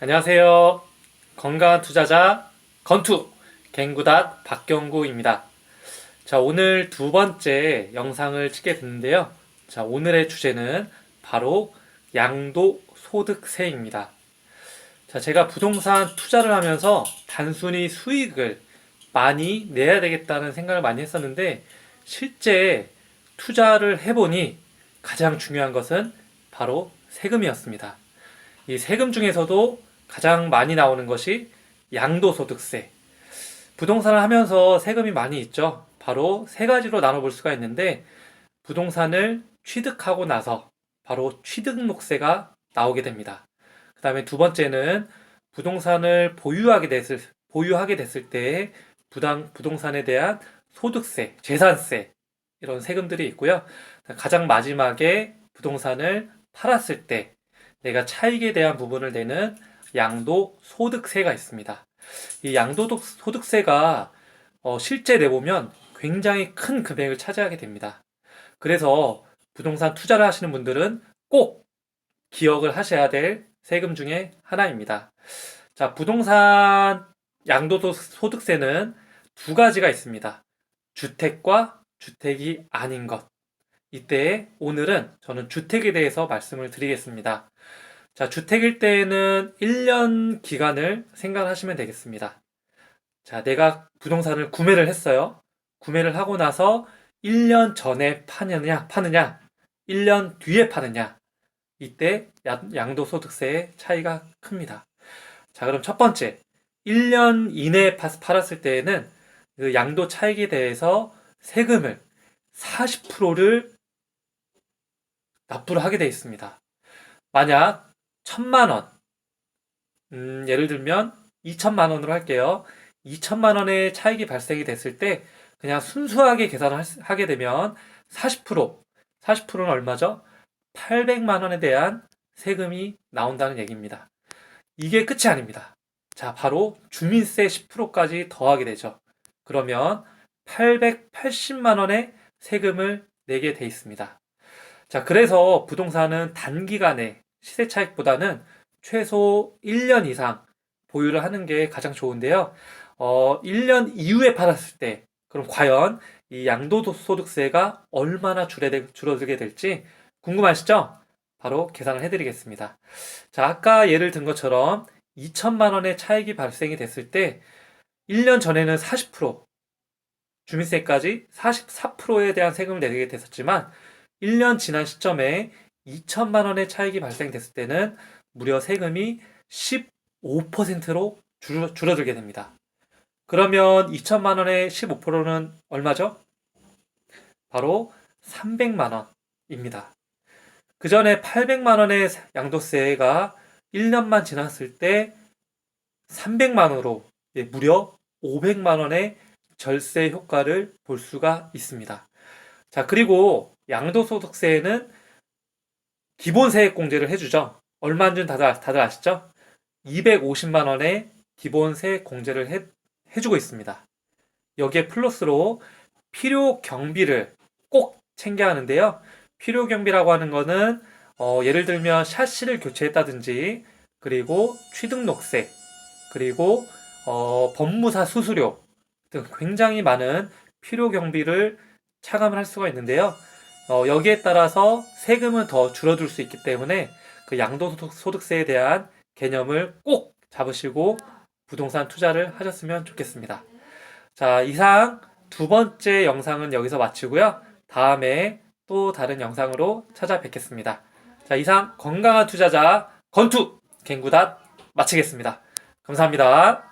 안녕하세요. 건강한 투자자 건투 갱구닷 박경구입니다. 자, 오늘 두 번째 영상을 찍게 됐는데요. 자, 오늘의 주제는 바로 양도소득세입니다. 자, 제가 부동산 투자를 하면서 단순히 수익을 많이 내야 되겠다는 생각을 많이 했었는데 실제 투자를 해보니 가장 중요한 것은 바로 세금이었습니다. 이 세금 중에서도 가장 많이 나오는 것이 양도소득세. 부동산을 하면서 세금이 많이 있죠. 바로 세 가지로 나눠볼 수가 있는데, 부동산을 취득하고 나서 바로 취득록세가 나오게 됩니다. 그 다음에 두 번째는 부동산을 보유하게 됐을 때 부동산에 대한 소득세, 재산세, 이런 세금들이 있고요. 가장 마지막에 부동산을 팔았을 때 내가 차익에 대한 부분을 내는 양도소득세가 있습니다. 이 양도소득세가 실제 내보면 굉장히 큰 금액을 차지하게 됩니다. 그래서 부동산 투자를 하시는 분들은 꼭 기억을 하셔야 될 세금 중에 하나입니다. 자, 부동산 양도소득세는 두 가지가 있습니다. 주택과 주택이 아닌 것. 이때 오늘은 저는 주택에 대해서 말씀을 드리겠습니다. 자, 주택일 때에는 1년 기간을 생각하시면 되겠습니다. 자, 내가 부동산을 구매를 했어요. 구매를 하고 나서 1년 전에 파느냐, 1년 뒤에 파느냐, 이때 양도소득세의 차이가 큽니다. 자, 그럼 첫 번째, 1년 이내에 팔았을 때에는 그 양도 차익에 대해서 세금을 40%를 납부를 하게 되어 있습니다. 만약 1,000만 원, 예를 들면 2천만 원으로 할게요. 2천만 원의 차익이 발생이 됐을 때 그냥 순수하게 계산을 하게 되면 40%는 얼마죠? 800만 원에 대한 세금이 나온다는 얘기입니다. 이게 끝이 아닙니다. 자, 바로 주민세 10%까지 더하게 되죠. 그러면 880만 원의 세금을 내게 돼 있습니다. 자, 그래서 부동산은 단기간에 시세 차익보다는 최소 1년 이상 보유를 하는 게 가장 좋은데요. 1년 이후에 팔았을 때, 그럼 과연 이 양도소득세가 얼마나 줄어들게 될지 궁금하시죠? 바로 계산을 해드리겠습니다. 자, 아까 예를 든 것처럼 2천만 원의 차익이 발생이 됐을 때 1년 전에는 40%, 주민세까지 44%에 대한 세금을 내게 됐었지만 1년 지난 시점에 2천만 원의 차익이 발생됐을 때는 무려 세금이 15%로 줄어들게 됩니다. 그러면 2천만 원의 15%는 얼마죠? 바로 300만 원입니다. 그 전에 800만 원의 양도세가 1년만 지났을 때 300만 원으로 무려 500만 원의 절세 효과를 볼 수가 있습니다. 자, 그리고 양도소득세에는 기본세액공제를 해주죠. 얼마인지 다들 아시죠? 250만 원의 기본세액 공제를 해주고 있습니다. 여기에 플러스로 필요경비를 꼭 챙겨야 하는데요. 필요경비라고 하는 거는 예를 들면 샤시를 교체했다든지, 그리고 취등록세, 그리고 법무사 수수료 등 굉장히 많은 필요경비를 차감을 할 수가 있는데요. 여기에 따라서 세금은 더 줄어들 수 있기 때문에 그 양도소득세에 대한 개념을 꼭 잡으시고 부동산 투자를 하셨으면 좋겠습니다. 자, 이상 두 번째 영상은 여기서 마치고요. 다음에 또 다른 영상으로 찾아뵙겠습니다. 자, 이상 건강한 투자자 건투 갱구닷 마치겠습니다. 감사합니다.